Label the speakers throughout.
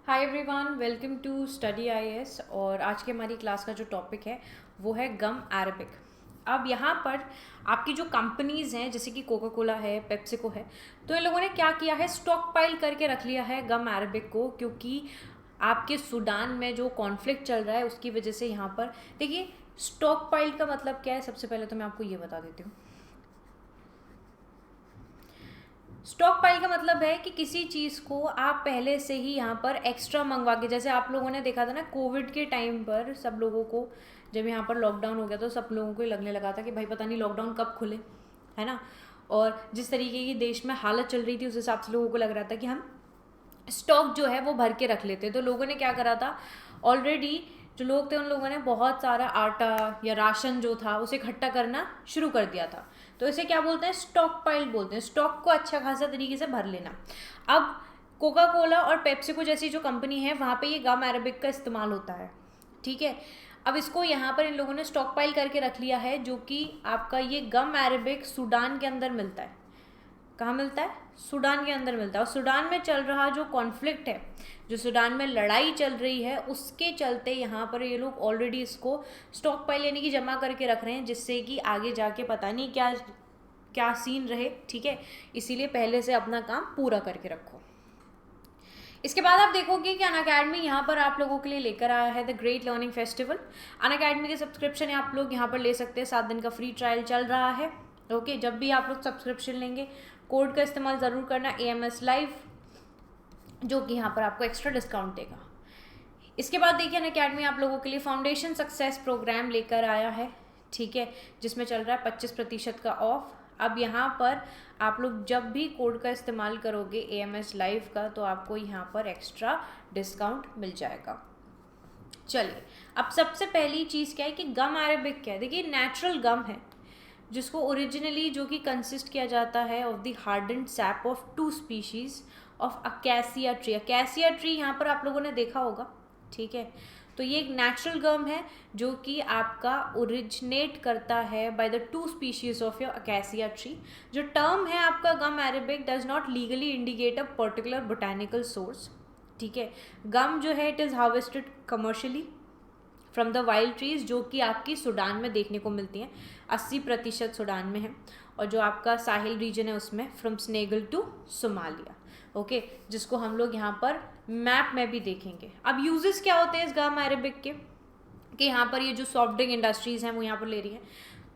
Speaker 1: Hi everyone, welcome to study IAS. और आज की हमारी क्लास का जो टॉपिक है वो है गम अरेबिक। अब यहाँ पर आपकी जो कंपनीज़ हैं जैसे कि कोका कोला है, पेप्सिको है, तो इन लोगों ने क्या किया है, स्टॉक पाइल करके रख लिया है गम अरेबिक को, क्योंकि आपके सूडान में जो कॉन्फ्लिक्ट चल रहा है उसकी वजह से यहाँ पर देखिए। स्टॉक पाइल का मतलब क्या है, सबसे पहले तो मैं आपको ये बता देती हूँ। स्टॉक पाइल का मतलब है कि किसी चीज़ को आप पहले से ही यहाँ पर एक्स्ट्रा मंगवा के, जैसे आप लोगों ने देखा था ना कोविड के टाइम पर, सब लोगों को जब यहाँ पर लॉकडाउन हो गया तो सब लोगों को लगने लगा था कि भाई पता नहीं लॉकडाउन कब खुले, है ना। और जिस तरीके की देश में हालत चल रही थी उस हिसाब से लोगों को लग रहा था कि हम स्टॉक जो है वो भर के रख लेते। तो लोगों ने क्या करा था, ऑलरेडी जो लोग थे उन लोगों ने बहुत सारा आटा या राशन जो था उसे इकट्ठा करना शुरू कर दिया था। तो इसे क्या बोलते हैं, स्टॉक पाइल बोलते हैं। स्टॉक को अच्छा खासा तरीके से भर लेना। अब कोका कोला और पेप्सिको जैसी जो कंपनी है वहाँ पे ये गम अरेबिक का इस्तेमाल होता है, ठीक है। अब इसको यहाँ पर इन लोगों ने स्टॉक पाइल करके रख लिया है, जो कि आपका ये गम अरेबिक सूडान के अंदर मिलता है। कहाँ मिलता है? सूडान के अंदर मिलता है। और सूडान में चल रहा जो कॉन्फ्लिक्ट है, जो सूडान में लड़ाई चल रही है, उसके चलते यहाँ पर ये लोग ऑलरेडी इसको स्टॉक पाइल यानी कि जमा करके रख रहे हैं, जिससे कि आगे जाके पता नहीं क्या क्या सीन रहे, ठीक है। इसीलिए पहले से अपना काम पूरा करके रखो। इसके बाद आप देखोगे कि अनअकैडमी यहाँ पर आप लोगों के लिए लेकर आया है the great learning festival. Unacademy के सब्सक्रिप्शन आप लोग यहाँ पर ले सकते हैं, 7 दिन का फ्री ट्रायल चल रहा है। ओके, जब भी आप लोग सब्सक्रिप्शन लेंगे कोड का इस्तेमाल ज़रूर करना AMS लाइव, जो कि यहाँ पर आपको एक्स्ट्रा डिस्काउंट देगा। इसके बाद देखिए अनअकैडमी आप लोगों के लिए फाउंडेशन सक्सेस प्रोग्राम लेकर आया है, ठीक है, जिसमें चल रहा है 25% का ऑफ। अब यहाँ पर आप लोग जब भी कोड का इस्तेमाल करोगे AMS लाइव का, तो आपको यहाँ पर एक्स्ट्रा डिस्काउंट मिल जाएगा। चलिए, अब सबसे पहली चीज़ क्या है कि गम अरेबिक क्या है। देखिए नेचुरल गम है, जिसको ओरिजिनली जो कि कंसिस्ट किया जाता है of the hardened sap of 2 species of acacia tree. Acacia tree यहाँ पर आप लोगों ने देखा होगा, ठीक है। तो ये एक नेचुरल गम है जो कि आपका ओरिजिनेट करता है by the 2 species of your acacia tree. जो टर्म है आपका gum arabic does not legally indicate a particular botanical source, ठीक है। गम जो है it is harvested commercially from the wild trees, जो कि आपकी सूडान में देखने को मिलती हैं। 80% सूडान में है, और जो आपका साहिल रीजन है उसमें फ्रॉम स्नेगल टू सोमालिया, ओके, जिसको हम लोग यहाँ पर मैप में भी देखेंगे। अब यूजेस क्या होते हैं इस गम अरेबिक के, कि यहाँ पर ये जो सॉफ्ट ड्रिंक इंडस्ट्रीज़ हैं वो यहाँ पर ले रही हैं,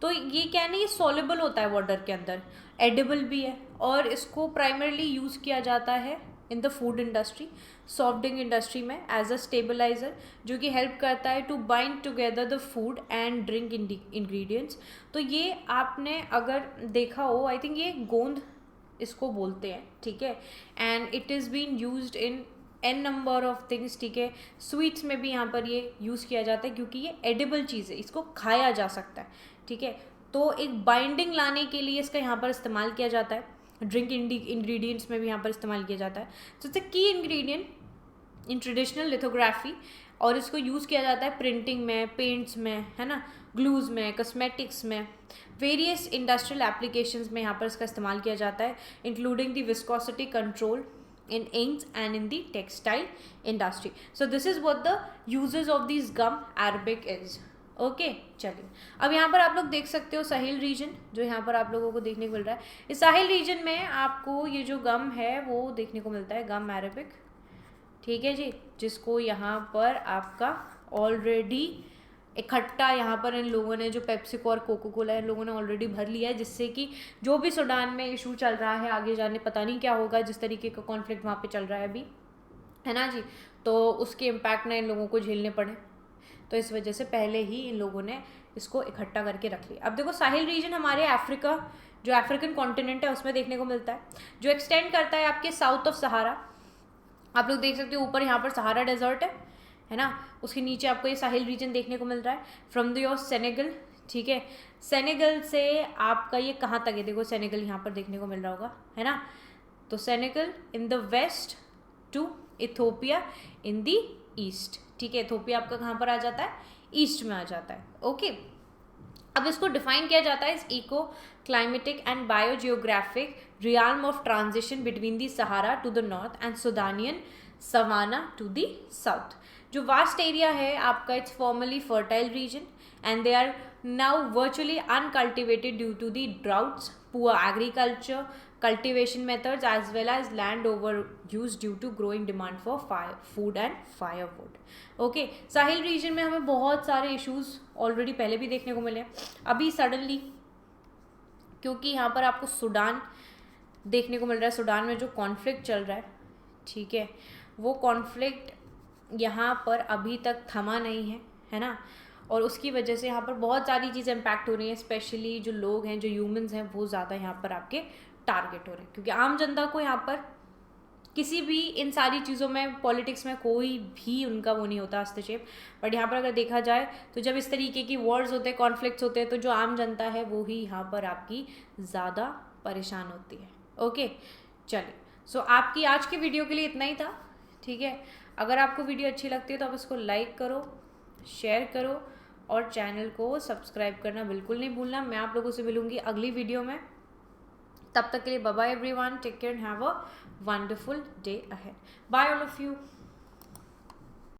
Speaker 1: तो ये क्या है ना, ये सॉल्युबल होता है वाटर के अंदर, एडिबल भी है, और इसको प्राइमरली यूज़ किया जाता है in the food industry, soft drink industry में एज अ स्टेबलाइजर, जो कि हेल्प करता है to bind together the food and drink ingredients. तो ये आपने अगर देखा हो, आई थिंक ये गोंद इसको बोलते हैं, ठीक है। And it is been used in n number of things, ठीक है। स्वीट्स में भी यहाँ पर ये यूज़ किया जाता है, क्योंकि ये एडिबल चीज़ है, इसको खाया जा सकता है, ठीक है। तो एक बाइंडिंग लाने के लिए इसका यहाँ पर इस्तेमाल किया जाता है। ड्रिंक इंग्रेडिएंट्स में भी यहाँ पर इस्तेमाल किया जाता है। तो इट्स अ की इंग्रेडिएंट इन ट्रेडिशनल लिथोग्राफी, और इसको यूज़ किया जाता है प्रिंटिंग में, पेंट्स में, है ना, ग्लूज में, कॉस्मेटिक्स में, वेरियस इंडस्ट्रियल एप्लीकेशंस में यहाँ पर इसका इस्तेमाल किया जाता है, including the viscosity control in inks and in the textile industry. So this is what the uses of these gum arabic is. Okay, चलिए अब यहाँ पर आप लोग देख सकते हो साहिल रीजन, जो यहाँ पर आप लोगों को देखने को मिल रहा है। इस साहिल रीजन में आपको ये जो गम है वो देखने को मिलता है, गम अरेबिक, ठीक है जी, जिसको यहाँ पर आपका ऑलरेडी इकट्ठा यहाँ पर इन लोगों ने, जो पेप्सिको और कोको कोला इन लोगों ने ऑलरेडी भर लिया है, जिससे कि जो भी सूडान में इशू चल रहा है आगे जाने पता नहीं क्या होगा, जिस तरीके का कॉन्फ्लिक्ट वहाँ पे चल रहा है अभी, है ना जी, तो उसके इम्पैक्ट ना इन लोगों को झेलने पड़े, तो इस वजह से पहले ही इन लोगों ने इसको इकट्ठा करके रख लिया। अब देखो साहिल रीजन हमारे अफ्रीका, जो अफ्रीकन कॉन्टिनेंट है उसमें देखने को मिलता है, जो एक्सटेंड करता है आपके साउथ ऑफ सहारा। आप लोग देख सकते हो ऊपर यहाँ पर सहारा डेजर्ट है ना, उसके नीचे आपको ये साहिल रीजन देखने को मिल रहा है फ्रॉम द योर सेनेगल, ठीक है। सेनेगल से आपका ये कहाँ तक है, देखो सेनेगल यहाँ पर देखने को मिल रहा होगा, है ना। तो Senegal in the west to Ethiopia in the east, ठीक है। इथोपिया आपका कहाँ पर आ जाता है, ईस्ट में आ जाता है, ओके। अब इसको डिफाइन किया जाता है इस eco climatic and biogeographic realm of transition between the Sahara to the north and Sudanian savanna to the south. जो vast area है आपका, it's formerly fertile region and they are now virtually uncultivated due to the droughts, poor agriculture, cultivation methods as well as land overuse due to growing demand for food and firewood. Okay, Sahil reason में हमें बहुत सारे issues already पहले भी देखने को मिले हैं. अभी सडनली क्योंकि यहाँ पर आपको सूडान देखने को मिल रहा है, सूडान में जो कॉन्फ्लिक्ट चल रहा है, ठीक है, वो कॉन्फ्लिक्ट यहाँ पर अभी तक थमा नहीं है ना, और उसकी वजह से यहाँ पर बहुत सारी चीज़ें इम्पैक्ट हो रही हैं. स्पेशली जो लोग हैं, जो ह्यूमंस हैं, वो ज़्यादा यहाँ पर आपके टारगेट हो रहे हैं, क्योंकि आम जनता को यहाँ पर किसी भी इन सारी चीज़ों में, पॉलिटिक्स में कोई भी उनका वो नहीं होता हस्तक्षेप. बट यहाँ पर अगर देखा जाए तो जब इस तरीके की वॉर्स होते हैं, कॉन्फ्लिक्ट्स होते हैं, तो जो आम जनता है वो ही यहाँ पर आपकी ज़्यादा परेशान होती है. ओके, चलिए, सो आपकी आज की वीडियो के लिए इतना ही था, ठीक है. अगर आपको वीडियो अच्छी लगती है तो आप इसको लाइक करो, शेयर करो और चैनल को सब्सक्राइब करना बिल्कुल नहीं भूलना. मैं आप लोगों से मिलूँगी अगली वीडियो में. तब तक के लिए bye bye everyone, take care and have a wonderful day ahead. Bye all of you.